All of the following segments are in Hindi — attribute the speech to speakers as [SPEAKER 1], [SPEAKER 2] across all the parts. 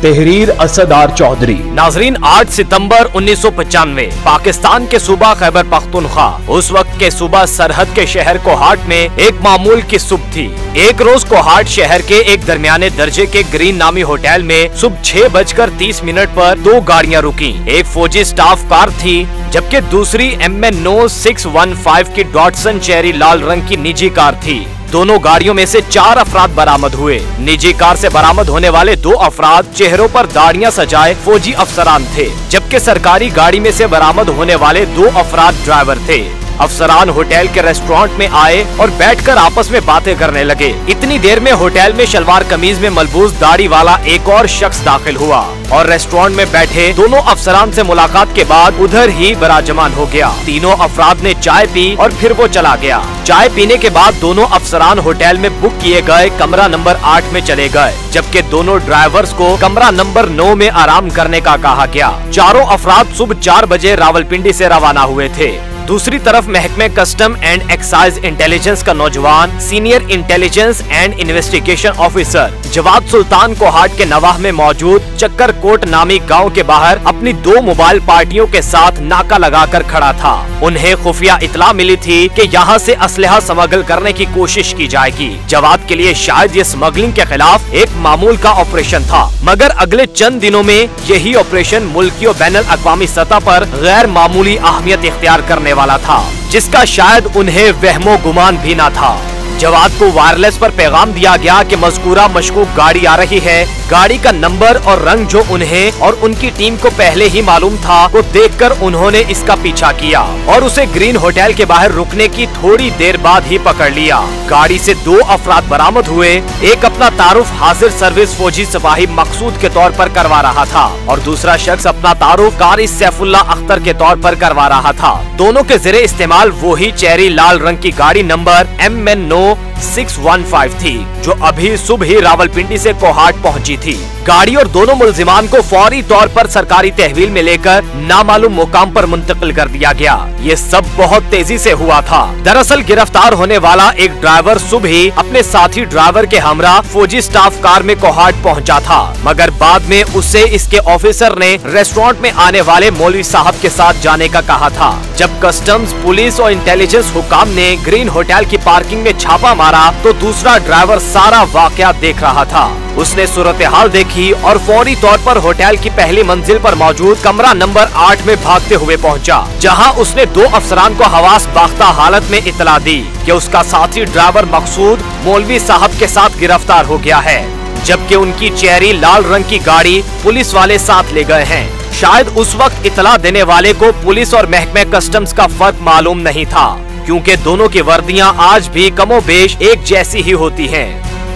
[SPEAKER 1] तहरीर असदार चौधरी।
[SPEAKER 2] नाजरीन, 8 सितंबर 1995 पाकिस्तान के सूबा खैबर पख्तूनख्वा, उस वक्त के सूबा सरहद के शहर कोहाट में एक मामूल की सुबह थी। एक रोज कोहाट शहर के एक दरमियाने दर्जे के ग्रीन नामी होटल में सुबह 6:30 पर 2 गाड़ियां रुकी। एक फौजी स्टाफ कार थी, जबकि दूसरी MN 615 की डॉटसन चेरी लाल रंग की निजी कार थी। दोनों गाड़ियों में से 4 अफराद बरामद हुए। निजी कार से बरामद होने वाले 2 अफराद चेहरों पर दाढ़ियां सजाए फौजी अफसरान थे, जबकि सरकारी गाड़ी में से बरामद होने वाले 2 अफराद ड्राइवर थे। अफसरान होटल के रेस्टोरेंट में आए और बैठकर आपस में बातें करने लगे। इतनी देर में होटल में शलवार कमीज में मलबूस दाढ़ी वाला एक और शख्स दाखिल हुआ और रेस्टोरेंट में बैठे दोनों अफसरान से मुलाकात के बाद उधर ही बराजमान हो गया। तीनों अफराद ने चाय पी और फिर वो चला गया। चाय पीने के बाद दोनों अफसरान होटल में बुक किए गए कमरा नंबर 8 में चले गए, जबकि दोनों ड्राइवर्स को कमरा नंबर 9 में आराम करने का कहा गया। चारों अफराद सुबह 4 बजे रावलपिंडी से रवाना हुए थे। दूसरी तरफ महकमे कस्टम एंड एक्साइज इंटेलिजेंस का नौजवान senior intelligence and investigation officer Jawad Sultan Kohat के नवाह में मौजूद चक्कर कोट नामी गांव के बाहर अपनी 2 मोबाइल पार्टियों के साथ नाका लगाकर खड़ा था। उन्हें खुफिया इतला मिली थी कि यहाँ से असलहा स्मगल करने की कोशिश की जाएगी। जवाद के लिए शायद ये स्मगलिंग के खिलाफ एक मामूल का ऑपरेशन था, मगर अगले चंद दिनों में यही ऑपरेशन मुल्की और बैनुल अक़वामी सतह पर गैर मामूली अहमियत इख्तियार करने वाला था, जिसका शायद उन्हें वहमो गुमान भी न था। जवाद को वायरलेस पर पैगाम दिया गया कि मज़कूरा मशकूक गाड़ी आ रही है। गाड़ी का नंबर और रंग जो उन्हें और उनकी टीम को पहले ही मालूम था, को देखकर उन्होंने इसका पीछा किया और उसे ग्रीन होटल के बाहर रुकने की थोड़ी देर बाद ही पकड़ लिया। गाड़ी से 2 अफराद बरामद हुए। एक अपना तारुफ हाजिर सर्विस फौजी सिपाही मकसूद के तौर पर करवा रहा था और दूसरा शख्स अपना तारुफ कारी सैफुल्ला अख्तर के तौर पर करवा रहा था। दोनों के ज़रिए इस्तेमाल वही चेरी लाल रंग की गाड़ी नंबर MN 615 थी, जो अभी सुबह ही रावलपिंडी से कोहाट पहुंची थी। गाड़ी और दोनों मुल्जिमान को फौरी तौर पर सरकारी तहवील में लेकर नामालूम मुकाम पर मुंतकिल कर दिया गया। ये सब बहुत तेजी से हुआ था। दरअसल गिरफ्तार होने वाला एक ड्राइवर सुबह ही अपने साथी ड्राइवर के हमरा फौजी स्टाफ कार में कोहाट पहुंचा था, मगर बाद में उससे इसके ऑफिसर ने रेस्टोरेंट में आने वाले मौलवी साहब के साथ जाने का कहा था। जब कस्टम्स, पुलिस और इंटेलिजेंस हुकाम ने ग्रीन होटल की पार्किंग में छापा मारा तो दूसरा ड्राइवर सारा वाकया देख रहा था। उसने सूरत हाल देखी और फौरी तौर पर होटल की पहली मंजिल पर मौजूद कमरा नंबर 8 में भागते हुए पहुंचा, जहां उसने 2 अफसरान को हवास बाख्ता हालत में इतला दी कि उसका साथी ड्राइवर मकसूद मौलवी साहब के साथ गिरफ्तार हो गया है, जबकि उनकी चेरी लाल रंग की गाड़ी पुलिस वाले साथ ले गए हैं। शायद उस वक्त इतला देने वाले को पुलिस और महकमे कस्टम्स का फर्क मालूम नहीं था, क्योंकि दोनों की वर्दियां आज भी कमोबेश एक जैसी ही होती हैं।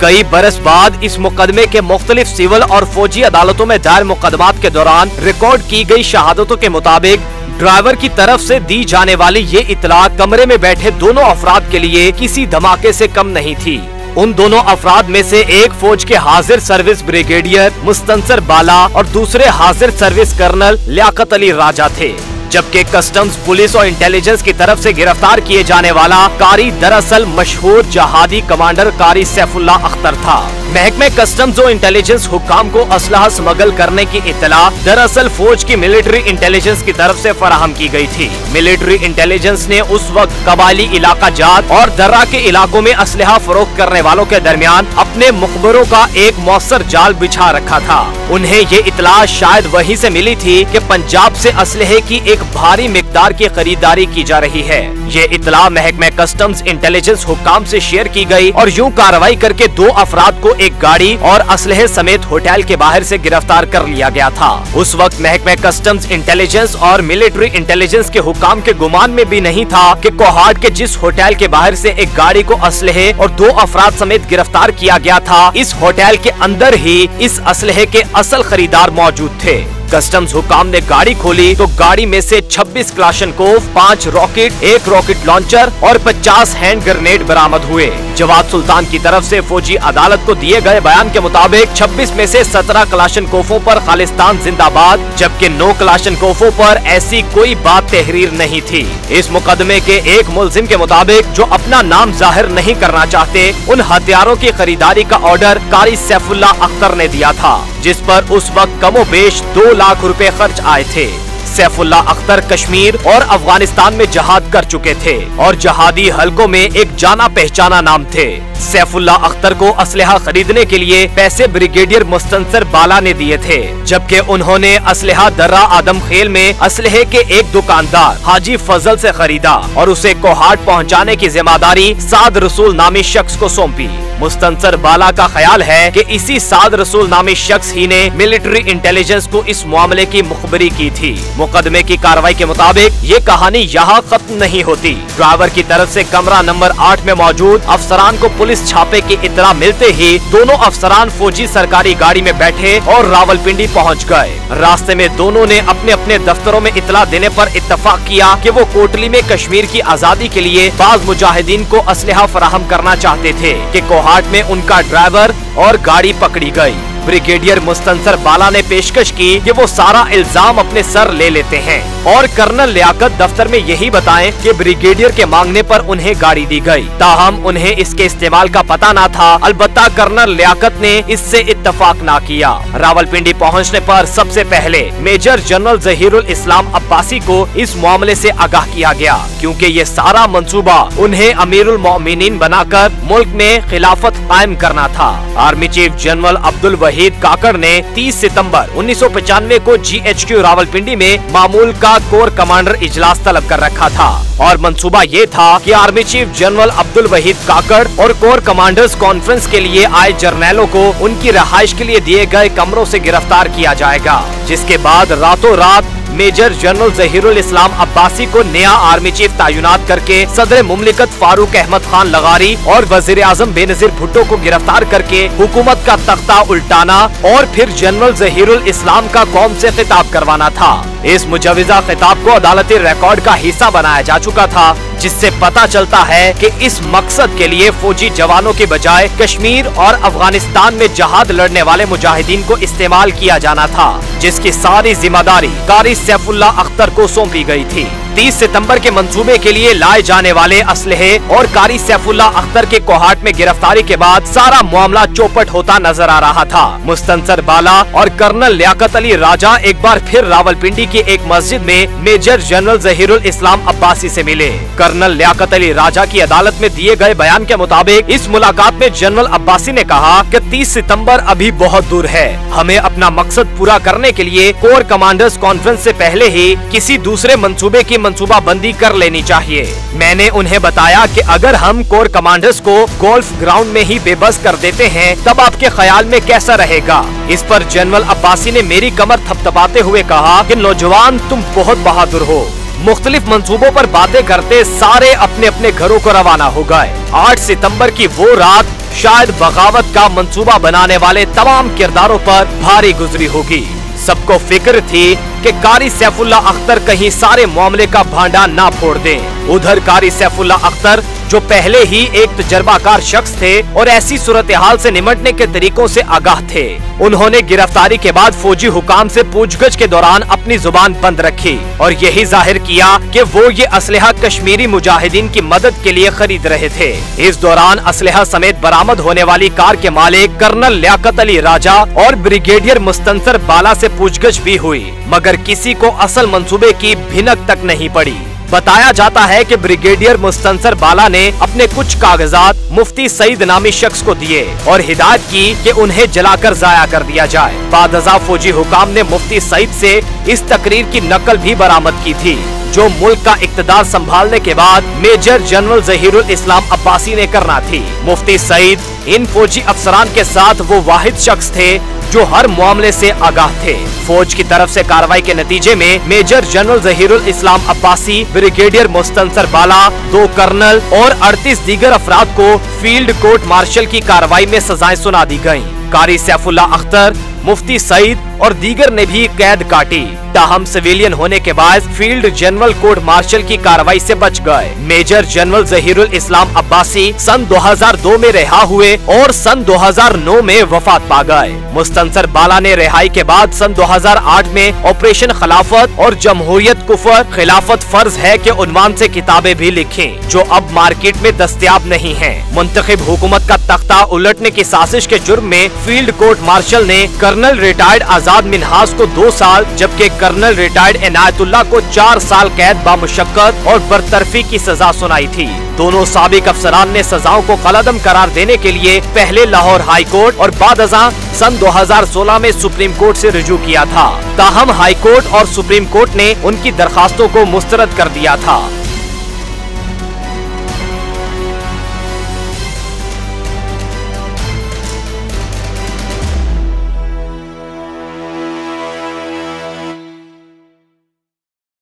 [SPEAKER 2] कई बरस बाद इस मुकदमे के मुख्तलिफ सिविल और फौजी अदालतों में दायर मुकदमात के दौरान रिकॉर्ड की गई शहादतों के मुताबिक ड्राइवर की तरफ से दी जाने वाली ये इतला कमरे में बैठे दोनों अफराद के लिए किसी धमाके से कम नहीं थी। उन दोनों अफराद में से एक फौज के हाजिर सर्विस ब्रिगेडियर मुस्तंसर बाला और दूसरे हाजिर सर्विस कर्नल लियाकत अली राजा थे, जबकि कस्टम्स, पुलिस और इंटेलिजेंस की तरफ से गिरफ्तार किए जाने वाला कारी दरअसल मशहूर जहादी कमांडर कारी सैफुल्ला अख्तर था। महकमे कस्टम्स और इंटेलिजेंस हुक्काम को असलहा स्मगल करने की इत्तला दरअसल फौज की मिलिट्री इंटेलिजेंस की तरफ से फराहम की गई थी। मिलिट्री इंटेलिजेंस ने उस वक्त कबायली इलाका जात और दर्रा के इलाकों में असलहा फरोख्त करने वालों के दरमियान अपने मुखबरों का एक मौसर जाल बिछा रखा था। उन्हें ये इत्तला शायद वहीं से मिली थी कि पंजाब से असलहे की एक भारी मिकदार की खरीदारी की जा रही है। ये इत्तला महकमे कस्टम्स इंटेलिजेंस हुक्काम से शेयर की गई और यूं कार्रवाई करके 2 अफराद को एक गाड़ी और असलहे समेत होटल के बाहर से गिरफ्तार कर लिया गया था। उस वक्त महकमे कस्टम्स इंटेलिजेंस और मिलिट्री इंटेलिजेंस के हुक्काम के गुमान में भी नहीं था कि कोहाट के जिस होटल के बाहर से एक गाड़ी को असलहे और 2 अफराद समेत गिरफ्तार किया गया था, इस होटल के अंदर ही इस असलहे के असल खरीदार मौजूद थे। कस्टम्स हुकाम ने गाड़ी खोली तो गाड़ी में से 26 क्लाशनकोव, 5 रॉकेट, 1 रॉकेट लॉन्चर और 50 हैंड ग्रेनेड बरामद हुए। जवाद सुल्तान की तरफ से फौजी अदालत को दिए गए बयान के मुताबिक 26 में से 17 क्लाशनकोवों पर खालिस्तान जिंदाबाद, जबकि 9 क्लाशनकोवों पर ऐसी कोई बात तहरीर नहीं थी। इस मुकदमे के एक मुलजिम के मुताबिक, जो अपना नाम जाहिर नहीं करना चाहते, उन हथियारों की खरीदारी का ऑर्डर कारी सैफुल्लाह अख्तर ने दिया था, जिस पर उस वक्त कमोबेश 2 लाख रुपए खर्च आए थे। सैफुल्लाह अख्तर कश्मीर और अफगानिस्तान में जहाद कर चुके थे और जहादी हलकों में एक जाना पहचाना नाम थे। सैफुल्लाह अख्तर को असलहा खरीदने के लिए पैसे ब्रिगेडियर मुस्तंसर बाला ने दिए थे, जबकि उन्होंने असलहा दर्रा आदम खेल में असलहे के एक दुकानदार हाजी फजल से खरीदा और उसे कोहाट पहुंचाने की जिम्मेदारी साद रसूल नामी शख्स को सौंपी। मुस्तंसर बाला का ख्याल है कि इसी साद रसूल नामी शख्स ही ने मिलिट्री इंटेलिजेंस को इस मामले की मुखबरी की थी। मुकदमे की कार्रवाई के मुताबिक ये कहानी यहाँ खत्म नहीं होती। ड्राइवर की तरफ से कमरा नंबर 8 में मौजूद अफसरान को पुलिस छापे की इत्तला मिलते ही दोनों अफसरान फौजी सरकारी गाड़ी में बैठे और रावलपिंडी पहुँच गए। रास्ते में दोनों ने अपने अपने दफ्तरों में इत्तला देने पर इत्तफाक किया कि वो कोटली में कश्मीर की आजादी के लिए बाज मुजाहिदीन को असलहा फराहम करना चाहते थे कि कोहाट में उनका ड्राइवर और गाड़ी पकड़ी गई। ब्रिगेडियर मुस्तंसर बाला ने पेशकश की कि वो सारा इल्जाम अपने सर ले लेते हैं और कर्नल लियाकत दफ्तर में यही बताएं कि ब्रिगेडियर के मांगने पर उन्हें गाड़ी दी गई। ताहम उन्हें इसके इस्तेमाल का पता न था। अलबत्ता कर्नल लियाकत ने इससे इत्तफाक ना किया। रावलपिंडी पहुंचने पर सबसे पहले मेजर जनरल जहीरुल इस्लाम अब्बासी को इस मामले से आगाह किया गया, क्योंकि ये सारा मंसूबा उन्हें अमीरुल मोमिनीन बनाकर मुल्क में खिलाफत कायम करना था। Army chief general Abdul Waheed Kakar ने 30 सितंबर 1995 को GHQ रावलपिंडी में मामूल का कोर कमांडर इजलास तलब कर रखा था और मंसूबा ये था कि army chief general Abdul Waheed Kakar और कोर कमांडर्स कॉन्फ्रेंस के लिए आए जर्नैलों को उनकी रहाइश के लिए दिए गए कमरों से गिरफ्तार किया जाएगा, जिसके बाद रातों रात मेजर जनरल जहीरुल इस्लाम अब्बासी को नया आर्मी चीफ तैनात करके सदर मुमलिकत फारूक अहमद खान लगारी और वजीर आजम बेनजीर भुट्टो को गिरफ्तार करके हुकूमत का तख्ता उल्टाना और फिर जनरल जहीरुल इस्लाम का कौम से खिताब करवाना था। इस मुजविजा खिताब को अदालती रिकॉर्ड का हिस्सा बनाया जा चुका था, जिससे पता चलता है कि इस मकसद के लिए फौजी जवानों के बजाय कश्मीर और अफगानिस्तान में जहाद लड़ने वाले मुजाहिदीन को इस्तेमाल किया जाना था, जिसकी सारी जिम्मेदारी कारी सैफुल्लाह अख्तर को सौंपी गई थी। 30 सितंबर के मंसूबे के लिए लाए जाने वाले असलहे और कारी सैफुल्लाह अख्तर के कोहाट में गिरफ्तारी के बाद सारा मामला चौपट होता नजर आ रहा था। मुस्तंसर बाला और कर्नल लियाकत अली राजा एक बार फिर रावलपिंडी की एक मस्जिद में मेजर जनरल जहीरुल इस्लाम अब्बासी से मिले। कर्नल लियाकत अली राजा की अदालत में दिए गए बयान के मुताबिक इस मुलाकात में जनरल अब्बासी ने कहा कि 30 सितंबर अभी बहुत दूर है, हमें अपना मकसद पूरा करने के लिए कोर कमांडर्स कॉन्फ्रेंस से पहले ही किसी दूसरे मंसूबे की मंसूबाबंदी कर लेनी चाहिए। मैंने उन्हें बताया कि अगर हम कोर कमांडर्स को गोल्फ ग्राउंड में ही बेबस कर देते हैं तब आपके ख्याल में कैसा रहेगा। इस पर जनरल अब्बासी ने मेरी कमर थपथपाते हुए कहा कि नौजवान तुम बहुत बहादुर हो। मुख्तलिफ मंसूबों पर बातें करते सारे अपने अपने घरों को रवाना हो गए। 8 सितंबर की वो रात शायद बगावत का मंसूबा बनाने वाले तमाम किरदारों पर भारी गुजरी होगी। सबको फिक्र थी कि कारी सैफुल्लाह अख्तर कहीं सारे मामले का भांडा ना फोड़ दें। उधर कारी सैफुल्लाह अख्तर जो पहले ही एक तजर्बाकार शख्स थे और ऐसी सूरत हाल से निमटने के तरीकों से आगाह थे, उन्होंने गिरफ्तारी के बाद फौजी हुकाम से पूछगछ के दौरान अपनी जुबान बंद रखी और यही जाहिर किया कि वो ये असलहा कश्मीरी मुजाहिदीन की मदद के लिए खरीद रहे थे। इस दौरान असलहा समेत बरामद होने वाली कार के मालिक कर्नल लियाकत अली राजा और ब्रिगेडियर मुस्तंसर बाला से पूछगछ भी हुई, मगर किसी को असल मंसूबे की भिनक तक नहीं पड़ी। बताया जाता है कि ब्रिगेडियर मुस्तंसर बाला ने अपने कुछ कागजात मुफ्ती सईद नामी शख्स को दिए और हिदायत की कि उन्हें जलाकर जाया कर दिया जाए। बादजा फौजी हुकाम ने मुफ्ती सईद से इस तकरीर की नकल भी बरामद की थी, जो मुल्क का इक्तदार संभालने के बाद मेजर जनरल जहीरुल इस्लाम अब्बासी ने करना थी। मुफ्ती सईद इन फौजी अफसरान के साथ वो वाहिद शख्स थे जो हर मामले से आगाह थे। फौज की तरफ से कार्रवाई के नतीजे में मेजर जनरल जहीरुल इस्लाम अब्बासी, ब्रिगेडियर मुस्तंसर बाला, 2 कर्नल और 38 दीगर अफराद को फील्ड कोर्ट मार्शल की कार्रवाई में सजाएं सुना दी गयी। कारी सैफुल्लाह अख्तर, मुफ्ती सईद और दीगर ने भी कैद काटी। ताहम सिविलियन होने के बाद फील्ड जनरल कोर्ट मार्शल की कार्रवाई से बच गए। मेजर जनरल जहीरुल इस्लाम अब्बासी सन 2002 में रिहा हुए और सन 2009 में वफात पा गए। मुस्तनसर बाला ने रिहाई के बाद सन 2008 में ऑपरेशन खिलाफत और जमहूरियत कुफर खिलाफत फर्ज है के उन्वान से किताबें भी लिखी, जो अब मार्केट में दस्तयाब नहीं हैं। मुंतखब हुकूमत का तख्ता उलटने की साजिश के जुर्म में फील्ड कोर्ट मार्शल ने कर्नल रिटायर्ड आजाद मिन्हाज को 2 साल जबकि कर्नल रिटायर्ड इनायतुल्लाह को 4 साल कैद बामुशक्कत और बरतरफी की सजा सुनाई थी। दोनों साबिक अफसरान ने सजाओं को कलअदम करार देने के लिए पहले लाहौर हाई कोर्ट और बाद अज़ां सन 2016 में सुप्रीम कोर्ट से रुजू किया था। ताहम हाई कोर्ट और सुप्रीम कोर्ट ने उनकी दरखास्तों को मुस्तरद कर दिया था।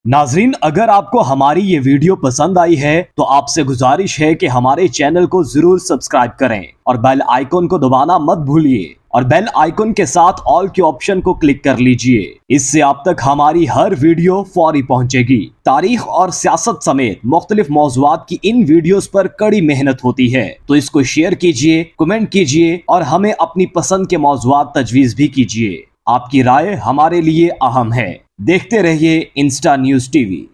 [SPEAKER 1] नाजरीन, अगर आपको हमारी ये वीडियो पसंद आई है तो आपसे गुजारिश है कि हमारे चैनल को जरूर सब्सक्राइब करें और बेल आइकन को दबाना मत भूलिए और बेल आइकन के साथ ऑल के ऑप्शन को क्लिक कर लीजिए। इससे आप तक हमारी हर वीडियो फौरी पहुंचेगी। तारीख और सियासत समेत मुख्तलिफ मौज़ूआत की इन वीडियोस पर कड़ी मेहनत होती है, तो इसको शेयर कीजिए, कमेंट कीजिए और हमें अपनी पसंद के मौज़ूआत तजवीज़ भी कीजिए। आपकी राय हमारे लिए अहम है। देखते रहिए इंस्टा न्यूज़ टीवी।